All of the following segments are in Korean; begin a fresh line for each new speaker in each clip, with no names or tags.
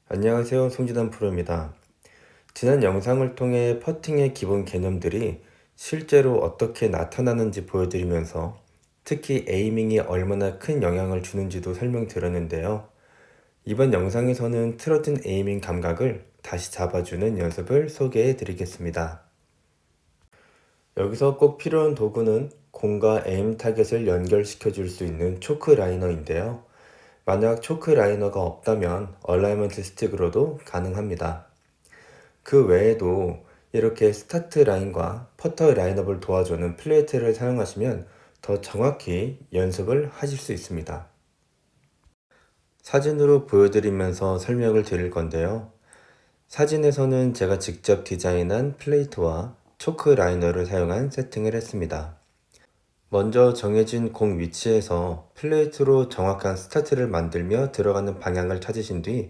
안녕하세요. 송진환 프로입니다. 지난 영상을 통해 퍼팅의 기본 개념들이 실제로 어떻게 나타나는지 보여드리면서 특히 에이밍이 얼마나 큰 영향을 주는지도 설명드렸는데요. 이번 영상에서는 틀어진 에이밍 감각을 다시 잡아주는 연습을 소개해 드리겠습니다. 여기서 꼭 필요한 도구는 공과 에임 타겟을 연결시켜 줄 수 있는 초크 라이너인데요. 만약 초크 라이너가 없다면 얼라이먼트 스틱으로도 가능합니다. 그 외에도 이렇게 스타트 라인과 퍼터 라인업을 도와주는 플레이트를 사용하시면 더 정확히 연습을 하실 수 있습니다. 사진으로 보여드리면서 설명을 드릴 건데요. 사진에서는 제가 직접 디자인한 플레이트와 초크 라이너를 사용한 세팅을 했습니다. 먼저 정해진 공 위치에서 플레이트로 정확한 스타트를 만들며 들어가는 방향을 찾으신 뒤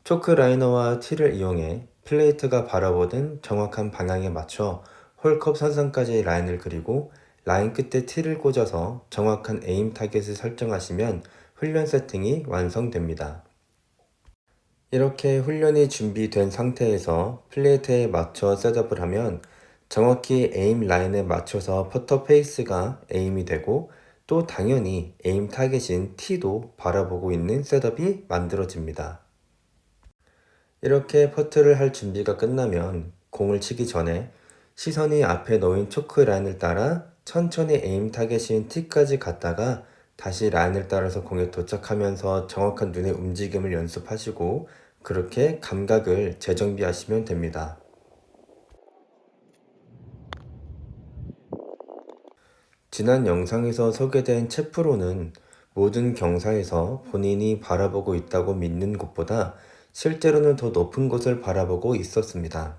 초크 라이너와 티를 이용해 플레이트가 바라보는 정확한 방향에 맞춰 홀컵 선상까지 라인을 그리고 라인 끝에 티를 꽂아서 정확한 에임 타겟을 설정하시면 훈련 세팅이 완성됩니다. 이렇게 훈련이 준비된 상태에서 플레이트에 맞춰 셋업을 하면 정확히 에임 라인에 맞춰서 퍼터 페이스가 에임이 되고 또 당연히 에임 타겟인 T도 바라보고 있는 셋업이 만들어집니다. 이렇게 퍼트를 할 준비가 끝나면 공을 치기 전에 시선이 앞에 놓인 초크 라인을 따라 천천히 에임 타겟인 T까지 갔다가 다시 라인을 따라서 공에 도착하면서 정확한 눈의 움직임을 연습하시고 그렇게 감각을 재정비하시면 됩니다. 지난 영상에서 소개된 채프로는 모든 경사에서 본인이 바라보고 있다고 믿는 곳보다 실제로는 더 높은 곳을 바라보고 있었습니다.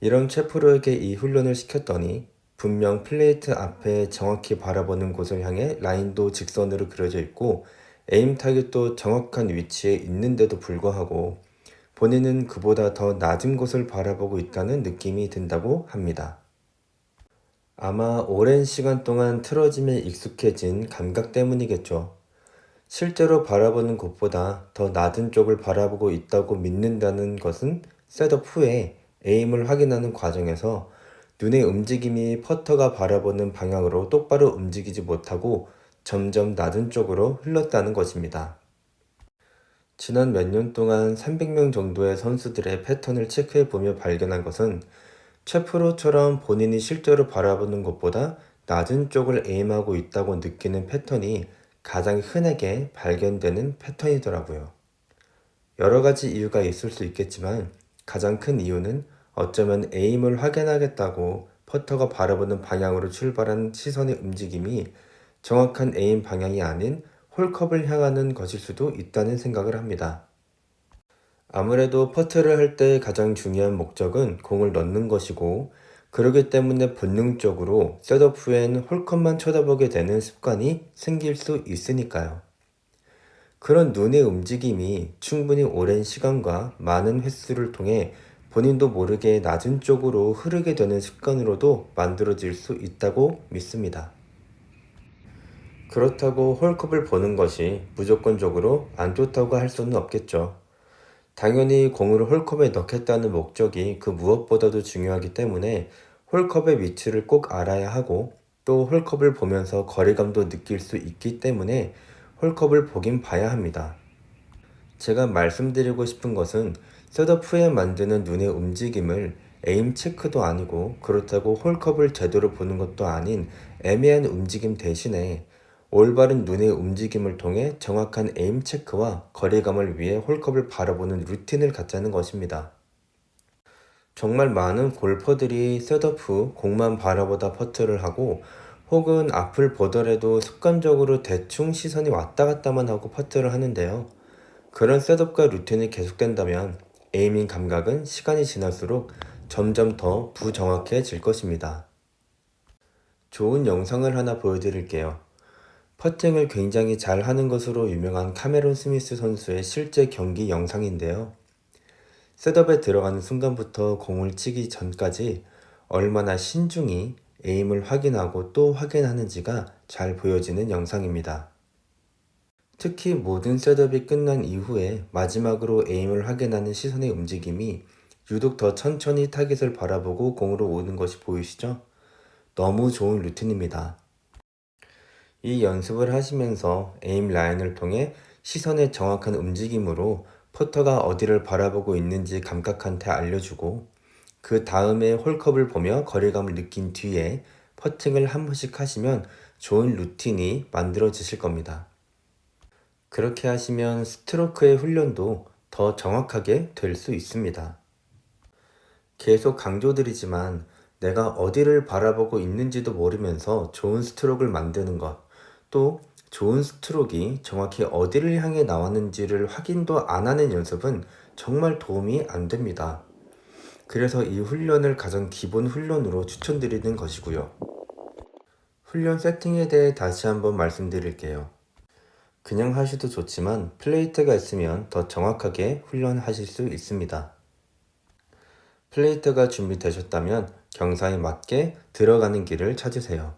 이런 채프로에게 이 훈련을 시켰더니 분명 플레이트 앞에 정확히 바라보는 곳을 향해 라인도 직선으로 그려져 있고 에임 타겟도 정확한 위치에 있는데도 불구하고 본인은 그보다 더 낮은 곳을 바라보고 있다는 느낌이 든다고 합니다. 아마 오랜 시간 동안 틀어짐에 익숙해진 감각 때문이겠죠. 실제로 바라보는 곳보다 더 낮은 쪽을 바라보고 있다고 믿는다는 것은 셋업 후에 에임을 확인하는 과정에서 눈의 움직임이 퍼터가 바라보는 방향으로 똑바로 움직이지 못하고 점점 낮은 쪽으로 흘렀다는 것입니다. 지난 몇 년 동안 300명 정도의 선수들의 패턴을 체크해보며 발견한 것은 최프로처럼 본인이 실제로 바라보는 것보다 낮은 쪽을 에임하고 있다고 느끼는 패턴이 가장 흔하게 발견되는 패턴이더라고요. 여러 가지 이유가 있을 수 있겠지만 가장 큰 이유는 어쩌면 에임을 확인하겠다고 퍼터가 바라보는 방향으로 출발한 시선의 움직임이 정확한 에임 방향이 아닌 홀컵을 향하는 것일 수도 있다는 생각을 합니다. 아무래도 퍼트를 할 때 가장 중요한 목적은 공을 넣는 것이고, 그러기 때문에 본능적으로 셋업 후엔 홀컵만 쳐다보게 되는 습관이 생길 수 있으니까요. 그런 눈의 움직임이 충분히 오랜 시간과 많은 횟수를 통해 본인도 모르게 낮은 쪽으로 흐르게 되는 습관으로도 만들어질 수 있다고 믿습니다. 그렇다고 홀컵을 보는 것이 무조건적으로 안 좋다고 할 수는 없겠죠. 당연히 공을 홀컵에 넣겠다는 목적이 그 무엇보다도 중요하기 때문에 홀컵의 위치를 꼭 알아야 하고 또 홀컵을 보면서 거리감도 느낄 수 있기 때문에 홀컵을 보긴 봐야 합니다. 제가 말씀드리고 싶은 것은 셋업 후에 만드는 눈의 움직임을 에임 체크도 아니고 그렇다고 홀컵을 제대로 보는 것도 아닌 애매한 움직임 대신에 올바른 눈의 움직임을 통해 정확한 에임 체크와 거리감을 위해 홀컵을 바라보는 루틴을 갖자는 것입니다. 정말 많은 골퍼들이 셋업 후 공만 바라보다 퍼트를 하고 혹은 앞을 보더라도 습관적으로 대충 시선이 왔다 갔다만 하고 퍼트를 하는데요. 그런 셋업과 루틴이 계속된다면 에이밍 감각은 시간이 지날수록 점점 더 부정확해질 것입니다. 좋은 영상을 하나 보여드릴게요. 퍼팅을 굉장히 잘 하는 것으로 유명한 카메론 스미스 선수의 실제 경기 영상인데요. 셋업에 들어가는 순간부터 공을 치기 전까지 얼마나 신중히 에임을 확인하고 또 확인하는지가 잘 보여지는 영상입니다. 특히 모든 셋업이 끝난 이후에 마지막으로 에임을 확인하는 시선의 움직임이 유독 더 천천히 타깃을 바라보고 공으로 오는 것이 보이시죠? 너무 좋은 루틴입니다. 이 연습을 하시면서 에임 라인을 통해 시선의 정확한 움직임으로 퍼터가 어디를 바라보고 있는지 감각한테 알려주고, 그 다음에 홀컵을 보며 거리감을 느낀 뒤에 퍼팅을 한 번씩 하시면 좋은 루틴이 만들어지실 겁니다. 그렇게 하시면 스트로크의 훈련도 더 정확하게 될 수 있습니다. 계속 강조드리지만 내가 어디를 바라보고 있는지도 모르면서 좋은 스트로크를 만드는 것, 또 좋은 스트로크가 정확히 어디를 향해 나왔는지를 확인도 안 하는 연습은 정말 도움이 안 됩니다. 그래서 이 훈련을 가장 기본 훈련으로 추천드리는 것이고요. 훈련 세팅에 대해 다시 한번 말씀드릴게요. 그냥 하셔도 좋지만 플레이트가 있으면 더 정확하게 훈련하실 수 있습니다. 플레이트가 준비되셨다면 경사에 맞게 들어가는 길을 찾으세요.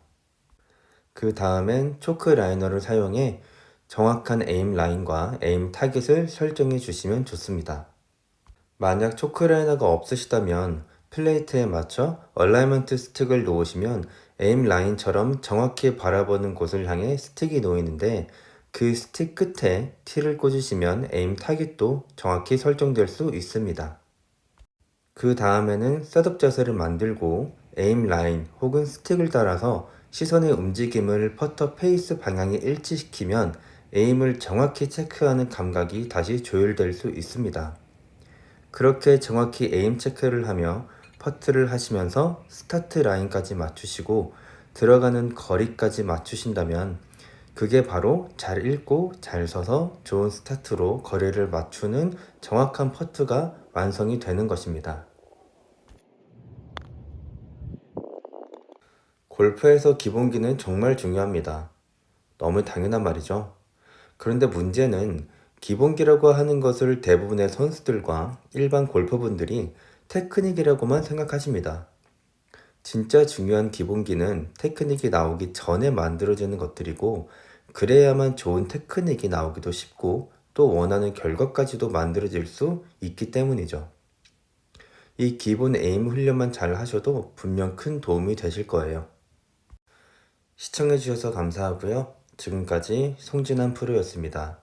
그 다음엔 초크 라이너를 사용해 정확한 에임 라인과 에임 타깃을 설정해 주시면 좋습니다. 만약 초크 라이너가 없으시다면 플레이트에 맞춰 얼라이먼트 스틱을 놓으시면 에임 라인처럼 정확히 바라보는 곳을 향해 스틱이 놓이는데, 그 스틱 끝에 티를 꽂으시면 에임 타깃도 정확히 설정될 수 있습니다. 그 다음에는 셋업 자세를 만들고 에임 라인 혹은 스틱을 따라서 시선의 움직임을 퍼터 페이스 방향에 일치시키면 에임을 정확히 체크하는 감각이 다시 조율될 수 있습니다. 그렇게 정확히 에임 체크를 하며 퍼트를 하시면서 스타트 라인까지 맞추시고 들어가는 거리까지 맞추신다면, 그게 바로 잘 읽고 잘 서서 좋은 스타트로 거리를 맞추는 정확한 퍼트가 완성이 되는 것입니다. 골프에서 기본기는 정말 중요합니다. 너무 당연한 말이죠. 그런데 문제는 기본기라고 하는 것을 대부분의 선수들과 일반 골퍼분들이 테크닉이라고만 생각하십니다. 진짜 중요한 기본기는 테크닉이 나오기 전에 만들어지는 것들이고, 그래야만 좋은 테크닉이 나오기도 쉽고 또 원하는 결과까지도 만들어질 수 있기 때문이죠. 이 기본 에임 훈련만 잘 하셔도 분명 큰 도움이 되실 거예요. 시청해주셔서 감사하고요. 지금까지 송진한 프로였습니다.